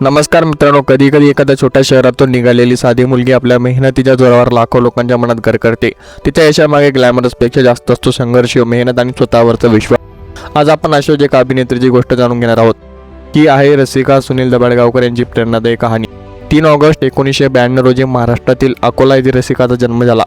नमस्कार मित्रांनो, कधी कधी एखाद्या छोट्या शहरातून निघालेली साधी मुलगी आपल्या मेहनतीच्या जोरावर लाखो लोकांच्या मनात घर करते. तिच्या यशामागे ग्लॅमरसपेक्षा जास्त असतो संघर्ष, मेहनत आणि स्वतःवरचा विश्वास. आज आपण अशाच एका अभिनेत्रीची गोष्ट जाणून घेणार आहोत. ही आहे रसिका सुनील दबाडगावकर यांची प्रेरणादायी कहाणी. 3 ऑगस्ट 1992 रोजी महाराष्ट्रातील अकोला येथे रसिकाचा जन्म झाला.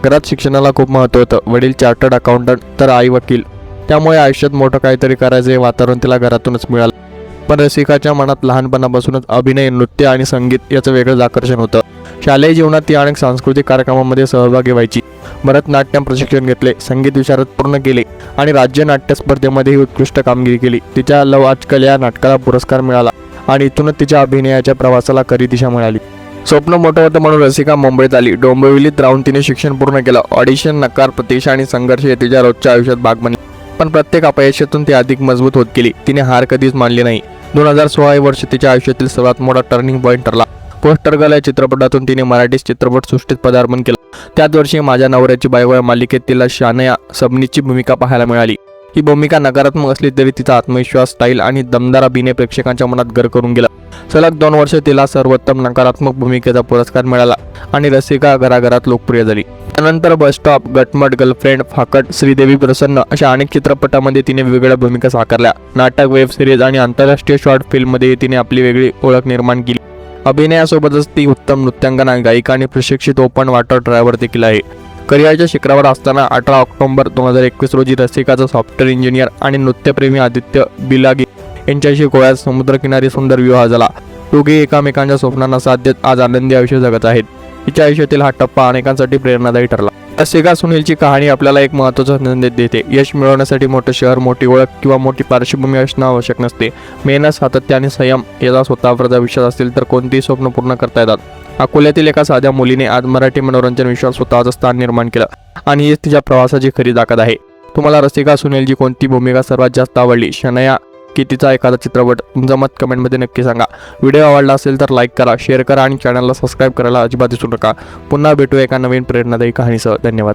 घरात शिक्षणाला खूप महत्त्व होतं. वडील चार्टर्ड अकाउंटंट तर आई वकील. त्यामुळे आयुष्यात मोठं काहीतरी करायचं हे वातावरण तिला घरातूनच मिळालं. पण रसिकाच्या मनात लहानपणापासूनच अभिनय, नृत्य आणि संगीत याचं वेगळंच आकर्षण होतं. शालेय जीवनात ती अनेक सांस्कृतिक कार्यक्रमांमध्ये सहभागी व्हायची. भरतनाट्यम प्रशिक्षण घेतले, संगीत विशारद पूर्ण केले आणि राज्य नाट्य स्पर्धेमध्येही उत्कृष्ट कामगिरी केली. तिच्या लव आजकल या नाटकाला पुरस्कार मिळाला आणि इथूनच तिच्या अभिनयाच्या प्रवासाला खरी दिशा मिळाली. स्वप्न मोठं होतं म्हणून रसिका मुंबईत आली. डोंबिवलीत राहून तिने शिक्षण पूर्ण केलं. ऑडिशन, नकार, प्रतीक्षा आणि संघर्ष हे तिच्या रोजच्या आयुष्यात भाग बनले. पण प्रत्येक अपयशातून ती अधिक मजबूत होत गेली. तिने हार कधीच मानली नाही. 2016 हे वर्ष तिच्या आयुष्यातील सर्वात मोठा टर्निंग पॉईंट ठरला. पोस्टर गर्ल या चित्रपटातून तिने मराठी चित्रपटसृष्टीत पदार्पण केलं. त्याच वर्षी माझ्या नवऱ्याची बायको या मालिकेत तिला शानया सबनीची भूमिका पाहायला मिळाली. ही भूमिका नकारात्मक असली तरी तिचा आत्मविश्वास, स्टाईल आणि दमदार अभिनय प्रेक्षकांच्या मनात घर करून गेला. सलग 2 वर्ष तिला सर्वोत्तम नकारात्मक भूमिकेचा पुरस्कार मिळाला आणि रसिका घराघरात लोकप्रिय झाली. त्यानंतर बस स्टॉप, गटमट, गर्लफ्रेंड, फाकट, श्रीदेवी प्रसन्न अशा अनेक चित्रपटांमध्ये तिने वेगवेगळ्या भूमिका साकारल्या. नाटक, वेब सिरीज आणि आंतरराष्ट्रीय शॉर्ट फिल्ममध्ये तिने आपली वेगळी ओळख निर्माण केली. अभिनयासोबतच ती उत्तम नृत्यांगना, गायिका आणि प्रशिक्षित ओपन वॉटर ड्रायव्हर देखील आहे. करिअरच्या शिखरावर असताना 18 ऑक्टोबर 2021 रोजी रसिकाचा सॉफ्टवेअर इंजिनियर आणि नृत्यप्रेमी आदित्य बिलागी यांच्याशी गोव्यात समुद्रकिनारी सुंदर विवाह झाला. दोघे एकमेकांच्या स्वप्नांना साथ देत आज आनंदी आयुष्य जगत आहेत. तिच्या आयुष्यातील हा टप्पा अनेकांसाठी प्रेरणादायी ठरला. रसिका सुनीलची कहाणी आपल्याला एक महत्त्वाचा संदेश देते. यश मिळवण्यासाठी मोठं शहर, मोठी ओळख किंवा मोठी पार्श्वभूमी असणं आवश्यक नसते. मेहनत, सातत्य आणि संयम याचा स्वतःवरचा विश्वास असेल तर कोणतेही स्वप्न पूर्ण करता येतात. अकोल्यातील एका साध्या मुलीने आज मराठी मनोरंजन विश्वात स्वतःचं स्थान निर्माण केलं आणि हीच तिच्या प्रवासाची खरी ताकद आहे. तुम्हाला रसिका सुनीलची कोणती भूमिका सर्वात जास्त आवडली? शनाया की तिचा एखादा चित्रपट? तुमचं मत कमेंटमध्ये नक्की सांगा. व्हिडिओ आवडला असेल तर लाईक करा, शेअर करा आणि चॅनलला सबस्क्राईब करायला अजिबात विसरू नका. पुन्हा भेटू एका नवीन प्रेरणादायी कहाणीसह. धन्यवाद.